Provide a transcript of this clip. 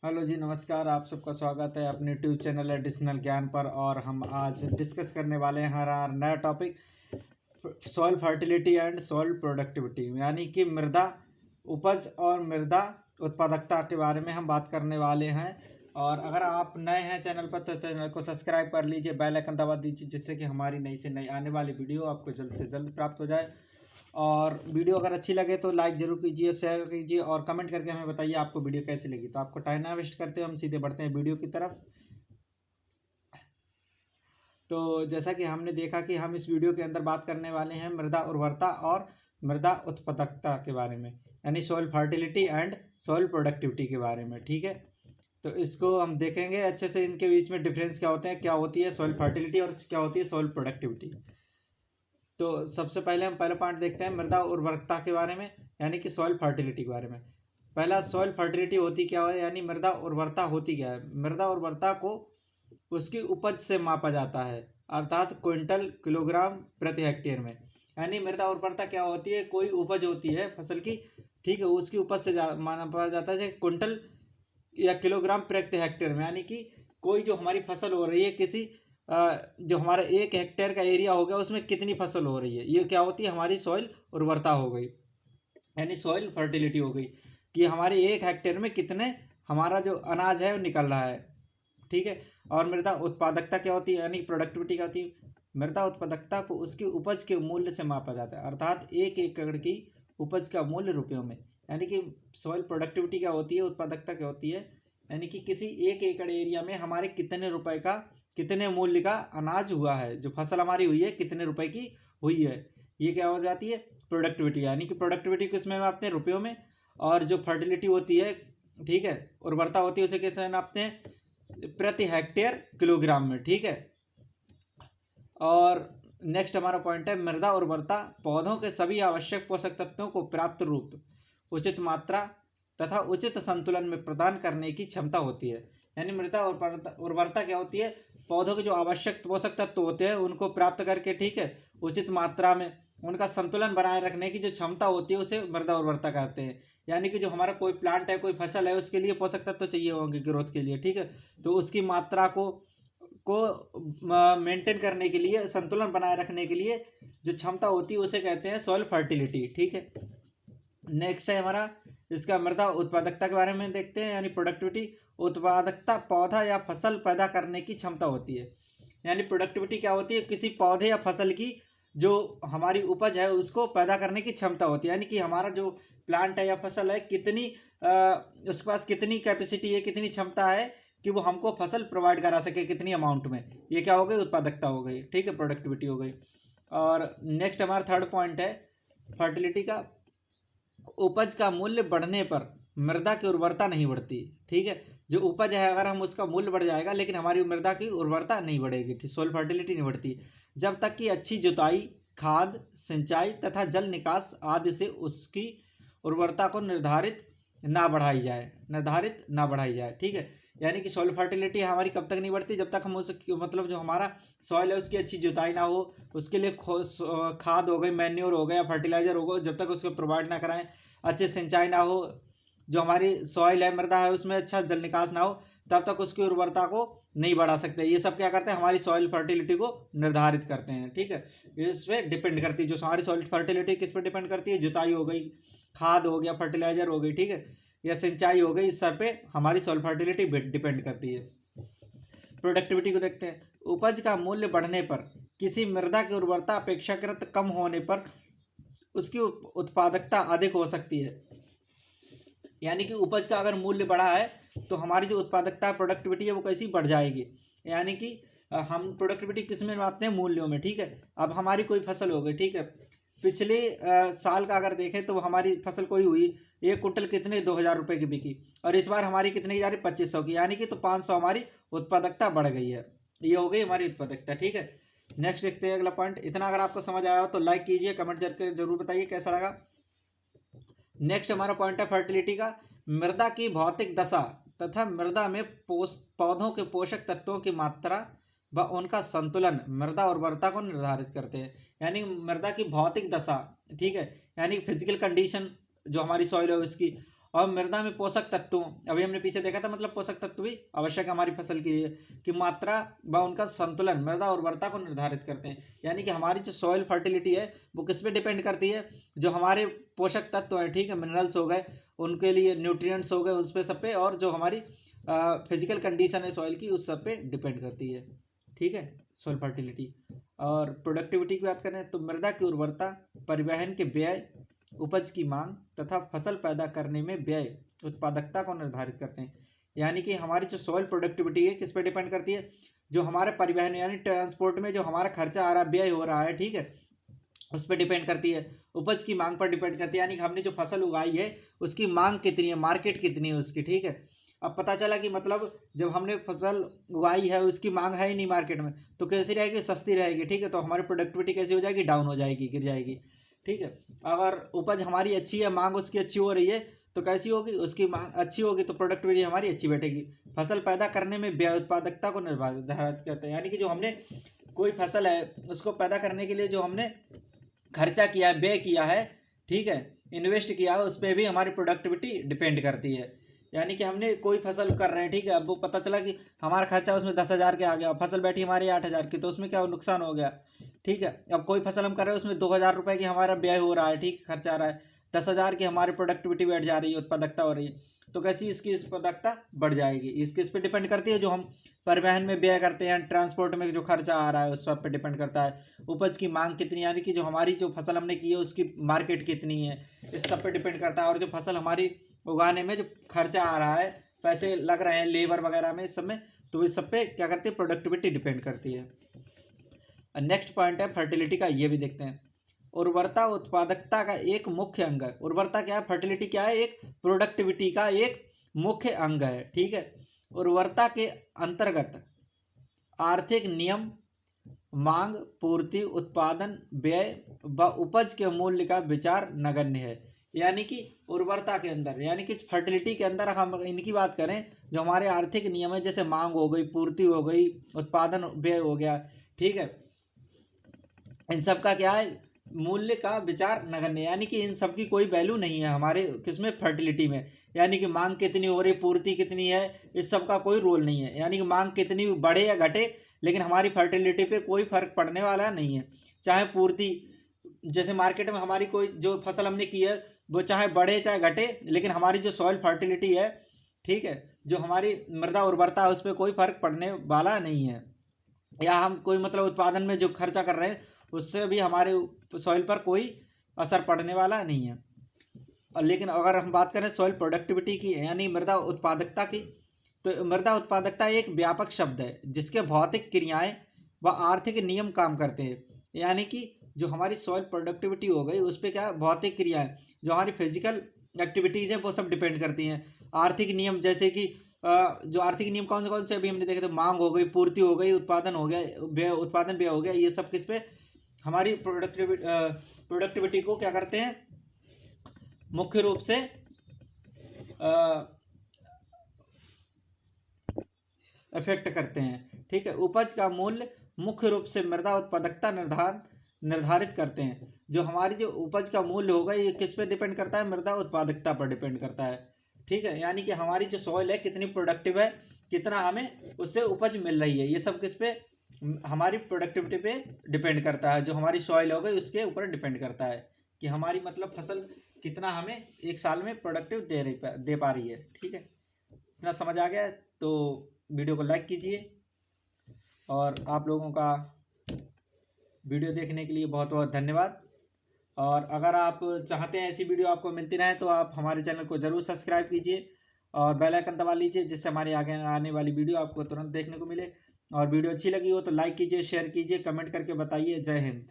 Hello जी, नमस्कार। आप सबका स्वागत है अपने यूट्यूब चैनल एडिशनल ज्ञान पर। और हम आज डिस्कस करने वाले हैं हमारा नया topic soil fertility and soil productivity, यानी कि मृदा उपज और मृदा उत्पादकता के बारे में हम बात करने वाले हैं। और अगर आप नए हैं चैनल पर तो चैनल को सब्सक्राइब कर लीजिए, बेल आइकन दबा दीजिए, जिससे कि हमारी नई से नई आने वाली वीडियो आपको जल्द से जल्द प्राप्त हो जाए। और वीडियो अगर अच्छी लगे तो लाइक जरूर कीजिए, शेयर कीजिए और कमेंट करके हमें बताइए आपको वीडियो कैसी लगी। तो आपको टाइम ना वेस्ट करते हम सीधे बढ़ते हैं वीडियो की तरफ। तो जैसा कि हमने देखा कि हम इस वीडियो के अंदर बात करने वाले हैं मृदा उर्वरता और मृदा उत्पादकता के बारे में, यानी soil fertility and soil productivity के बारे में। ठीक है, तो इसको हम देखेंगे अच्छे से, इनके बीच में डिफरेंस क्या होते हैं, क्या होती है सॉइल फर्टिलिटी और क्या होती है सॉइल प्रोडक्टिविटी। तो सबसे पहले हम पहला पॉइंट देखते हैं मृदा उर्वरकता के बारे में, यानी कि सॉइल फर्टिलिटी के बारे में। पहला, सॉइल फर्टिलिटी होती क्या है, यानी मृदा उर्वरता होती क्या है। मृदा उर्वरता को उसकी उपज से मापा जाता है, अर्थात क्विंटल किलोग्राम प्रति हेक्टेयर में। यानी मृदा उर्वरता क्या होती है, कोई उपज होती है फसल की, ठीक है, उसकी उपज से मापा जाता है क्विंटल या किलोग्राम प्रति हेक्टेयर में। यानी कि कोई जो हमारी फसल हो रही है, किसी जो हमारा 1 हेक्टेयर का एरिया हो गया, उसमें कितनी फसल हो रही है, ये क्या होती है, हमारी सॉइल उर्वरता हो गई, यानी सॉइल फर्टिलिटी हो गई कि हमारे 1 हेक्टेयर में कितने हमारा जो अनाज है वो निकल रहा है। ठीक है, और मृदा उत्पादकता क्या होती है, यानी प्रोडक्टिविटी क्या होती है। मृदा उत्पादकता को उसकी उपज के मूल्य से मापा जाता है, अर्थात 1 एकड़ की उपज का मूल्य रुपयों में। यानी कि सॉइल प्रोडक्टिविटी क्या होती है, उत्पादकता क्या होती है, यानी कि किसी 1 एकड़ एरिया में हमारे कितने रुपए का, कितने मूल्य का अनाज हुआ है, जो फसल हमारी हुई है कितने रुपए की हुई है, ये क्या हो जाती है प्रोडक्टिविटी। यानी कि प्रोडक्टिविटी किस में नापते हैं, रुपयों में। और जो फर्टिलिटी होती है, ठीक है, उर्वरता होती है, उसे किस में नापते हैं, प्रति हेक्टेयर किलोग्राम में। ठीक है, और नेक्स्ट हमारा पॉइंट है मृदा उर्वरता पौधों के सभी आवश्यक पोषक तत्वों को पर्याप्त रूप, उचित मात्रा तथा उचित संतुलन में प्रदान करने की क्षमता होती है। यानी मृदा उर्वरता क्या होती है, पौधों के जो आवश्यक पोषक तत्व होते हैं उनको प्राप्त करके, ठीक है, उचित मात्रा में उनका संतुलन बनाए रखने की जो क्षमता होती है उसे मृदा उर्वरता कहते हैं। यानी कि जो हमारा कोई प्लांट है, कोई फसल है, उसके लिए पोषक तत्व चाहिए होंगे ग्रोथ के लिए, ठीक है, तो उसकी मात्रा को मेंटेन करने के लिए, संतुलन बनाए रखने के लिए जो क्षमता होती है उसे कहते हैं सॉइल फर्टिलिटी। ठीक है, नेक्स्ट है हमारा इसका मृदा उत्पादकता के बारे में देखते हैं, यानी प्रोडक्टिविटी। उत्पादकता पौधा या फसल पैदा करने की क्षमता होती है। यानी प्रोडक्टिविटी क्या होती है, किसी पौधे या फसल की जो हमारी उपज है उसको पैदा करने की क्षमता होती है। यानी कि हमारा जो प्लांट है या फसल है, कितनी उसके पास कितनी कैपेसिटी है, कितनी क्षमता है कि वो हमको फसल प्रोवाइड करा सके, कितनी अमाउंट में, ये क्या हो गई, उत्पादकता हो गई। ठीक है, प्रोडक्टिविटी हो गई। और नेक्स्ट हमारा थर्ड पॉइंट है फर्टिलिटी का, उपज का मूल्य बढ़ने पर मृदा की उर्वरता नहीं बढ़ती। ठीक है, जो उपज है अगर हम उसका मूल्य बढ़ जाएगा लेकिन हमारी मृदा की उर्वरता नहीं बढ़ेगी, सॉइल फर्टिलिटी नहीं बढ़ती, जब तक कि अच्छी जुताई, खाद, सिंचाई तथा जल निकास आदि से उसकी उर्वरता को निर्धारित ना बढ़ाई जाए। ठीक है, यानी कि सॉइल फर्टिलिटी हमारी कब तक नहीं बढ़ती, जब तक हम उस, मतलब जो हमारा सॉइल है उसकी अच्छी जुताई ना हो, उसके लिए खाद हो गई, मैन्योर हो गया, फर्टिलाइजर हो गया, जब तक उसको प्रोवाइड ना कराएं, अच्छे सिंचाई ना हो, जो हमारी सॉइल है, मृदा है, उसमें अच्छा जल निकास ना हो, तब तक उसकी उर्वरता को नहीं बढ़ा सकते। ये सब क्या करते हैं, हमारी सॉइल फर्टिलिटी को निर्धारित करते हैं। ठीक है, इस पर डिपेंड करती है, जो हमारी सॉइल फर्टिलिटी किस पर डिपेंड करती है, जुताई हो गई, खाद हो गया, फर्टिलाइजर हो गई, ठीक है, या सिंचाई हो गई, इस सब पे हमारी सॉइल फर्टिलिटी डिपेंड करती है। प्रोडक्टिविटी को देखते हैं, उपज का मूल्य बढ़ने पर, किसी मृदा की उर्वरता अपेक्षाकृत कम होने पर उसकी उत्पादकता अधिक हो सकती है। यानी कि उपज का अगर मूल्य बढ़ा है तो हमारी जो उत्पादकता, प्रोडक्टिविटी है, वो कैसी बढ़ जाएगी। यानी कि हम प्रोडक्टिविटी किस में मापते हैं, मूल्यों में। ठीक है, अब हमारी कोई फसल हो गई, ठीक है, पिछले साल का अगर देखें तो हमारी फसल कोई हुई, 1 कुंटल कितने 2000 रुपये की बिकी, और इस बार हमारी कितने की जा रही, 2500 की, यानी कि तो 500 हमारी उत्पादकता बढ़ गई है। ये हो गई हमारी उत्पादकता। ठीक है, नेक्स्ट देखते हैं अगला पॉइंट। इतना अगर आपको समझ आया हो तो लाइक कीजिए, कमेंट करके जरूर बताइए कैसा लगा। नेक्स्ट हमारा पॉइंट है फर्टिलिटी का, मृदा की भौतिक दशा तथा मृदा में पौधों के पोषक तत्वों की मात्रा व उनका संतुलन मृदा उर्वरता को निर्धारित करते हैं। यानी मृदा की भौतिक दशा, ठीक है, यानी फिजिकल कंडीशन जो हमारी सॉइल है उसकी, और मृदा में पोषक तत्वों, अभी हमने पीछे देखा था, मतलब पोषक तत्व भी आवश्यक हमारी फसल की मात्रा व उनका संतुलन मृदा उर्वरता को निर्धारित करते हैं। यानी कि हमारी जो सॉइल फर्टिलिटी है वो किस पे डिपेंड करती है, जो हमारे पोषक तत्व हैं, ठीक है, मिनरल्स हो गए, उनके लिए न्यूट्रिएंट्स हो गए, उस पर सब पे, और जो हमारी फिजिकल कंडीशन है सॉइल की, उस सब पे डिपेंड करती है, ठीक है, सॉइल फर्टिलिटी। और प्रोडक्टिविटी की बात करें तो मृदा की उर्वरता परिवहन के व्यय, उपज की मांग तथा फसल पैदा करने में व्यय उत्पादकता को निर्धारित करते हैं। यानी कि हमारी जो सॉइल प्रोडक्टिविटी है किस पे डिपेंड करती है, जो हमारे परिवहन यानी ट्रांसपोर्ट में जो हमारा खर्चा आ रहा है, व्यय हो रहा है, ठीक है, उस पर डिपेंड करती है। उपज की मांग पर डिपेंड करती है, यानी कि हमने जो फसल उगाई है उसकी मांग कितनी है, मार्केट कितनी है उसकी, ठीक है। अब पता चला कि मतलब जब हमने फसल उगाई है उसकी मांग है ही नहीं मार्केट में, तो कैसी रहेगी, सस्ती रहेगी, ठीक है, तो हमारी प्रोडक्टिविटी कैसी हो जाएगी, डाउन हो जाएगी, गिर जाएगी, ठीक है। अगर उपज हमारी अच्छी है, मांग उसकी अच्छी हो रही है, तो कैसी होगी, उसकी मांग अच्छी होगी तो प्रोडक्टिविटी हमारी अच्छी बैठेगी। फसल पैदा करने में व्यय उत्पादकता को निर्धारित करते हैं, यानी कि जो हमने कोई फसल है उसको पैदा करने के लिए जो हमने खर्चा किया है, व्यय किया है, ठीक है, इन्वेस्ट किया है, उस पर भी हमारी प्रोडक्टिविटी डिपेंड करती है। यानी कि हमने कोई फसल कर रहे हैं, ठीक है, अब वो पता चला कि हमारा खर्चा उसमें 10,000 के आ गया, फसल बैठी हमारी 8,000 की, तो उसमें क्या नुकसान हो गया, ठीक है। अब कोई फसल हम कर रहे हैं उसमें 2,000 रुपये की हमारा व्यय हो रहा है, ठीक, खर्चा आ रहा है, 10,000 की हमारी प्रोडक्टिविटी बैठ जा रही है, उत्पादकता हो रही है, तो कैसी इसकी उत्पादकता बढ़ जाएगी। इसके इस पर डिपेंड करती है, जो हम परिवहन में व्यय करते हैं, ट्रांसपोर्ट में जो खर्चा आ रहा है उस पर डिपेंड करता है। उपज की मांग कितनी, यानी कि जो हमारी जो फसल हमने की है उसकी मार्केट कितनी है, इस सब पे डिपेंड करता है। और जो फसल हमारी उगाने में जो खर्चा आ रहा है, पैसे लग रहे हैं लेबर वगैरह में, इस सब में, तो इस सब पे क्या करती है, प्रोडक्टिविटी डिपेंड करती है। नेक्स्ट पॉइंट है फर्टिलिटी का, ये भी देखते हैं। उर्वरता उत्पादकता का एक मुख्य अंग है। उर्वरता क्या है, फर्टिलिटी क्या है, एक प्रोडक्टिविटी का एक मुख्य अंग है, ठीक है। उर्वरता के अंतर्गत आर्थिक नियम, मांग, पूर्ति, उत्पादन, व्यय व उपज के मूल्य का विचार नगण्य है। यानी कि उर्वरता के अंदर, यानी कि फर्टिलिटी के अंदर हम इनकी बात करें, जो हमारे आर्थिक नियम है, जैसे मांग हो गई, पूर्ति हो गई, उत्पादन व्यय हो गया, ठीक है, इन सब का क्या है, मूल्य का विचार नगण्य, यानी कि इन सब की कोई वैल्यू नहीं है हमारे किसमें, फर्टिलिटी में। यानी कि मांग कितनी हो रही, पूर्ति कितनी है, इस सब का कोई रोल नहीं है। यानी कि मांग कितनी बढ़े या घटे, लेकिन हमारी फर्टिलिटी पे कोई फर्क पड़ने वाला नहीं है। चाहे पूर्ति, जैसे मार्केट में हमारी कोई जो फसल हमने की है वो चाहे बढ़े चाहे घटे, लेकिन हमारी जो सॉइल फर्टिलिटी है, ठीक है, जो हमारी मृदा उर्वरता है, उस पर कोई फर्क पड़ने वाला नहीं है। या हम कोई मतलब उत्पादन में जो खर्चा कर रहे हैं उससे भी हमारे सॉइल पर कोई असर पड़ने वाला नहीं है। और लेकिन अगर हम बात करें सॉइल प्रोडक्टिविटी की, यानी मृदा उत्पादकता की, तो मृदा उत्पादकता एक व्यापक शब्द है जिसके भौतिक क्रियाएं व आर्थिक नियम काम करते हैं। यानी कि जो हमारी सॉइल प्रोडक्टिविटी हो गई उस पर क्या, भौतिक क्रियाएं, जो हमारी फिजिकल एक्टिविटीज़ हैं वो सब डिपेंड करती हैं। आर्थिक नियम, जैसे कि जो आर्थिक नियम कौन से अभी हमने देखे थे, मांग हो गई, पूर्ति हो गई, उत्पादन हो गया, उत्पादन व्यय हो गया, ये सब किस पे, हमारी प्रोडक्टिविटी को क्या करते हैं, मुख्य रूप से इफेक्ट करते हैं, ठीक है। उपज का मूल्य मुख्य रूप से मृदा उत्पादकता निर्धारित करते हैं। जो हमारी जो उपज का मूल्य होगा ये किस पे डिपेंड करता है, मृदा उत्पादकता पर डिपेंड करता है, ठीक है। यानी कि हमारी जो सॉइल है कितनी प्रोडक्टिव है, कितना हमें उससे उपज मिल रही है, ये सब किस पे, हमारी प्रोडक्टिविटी पे डिपेंड करता है। जो हमारी सॉइल हो गई उसके ऊपर डिपेंड करता है कि हमारी मतलब फसल कितना हमें एक साल में प्रोडक्टिव दे पा रही है, ठीक है। इतना समझ आ गया तो वीडियो को लाइक कीजिए, और आप लोगों का वीडियो देखने के लिए बहुत बहुत धन्यवाद। और अगर आप चाहते हैं ऐसी वीडियो आपको मिलती रहे तो आप हमारे चैनल को ज़रूर सब्सक्राइब कीजिए और बेल आइकन दबा लीजिए, जिससे हमारी आगे आने वाली वीडियो आपको तुरंत देखने को मिले। और वीडियो अच्छी लगी हो तो लाइक कीजिए, शेयर कीजिए, कमेंट करके बताइए। जय हिंद।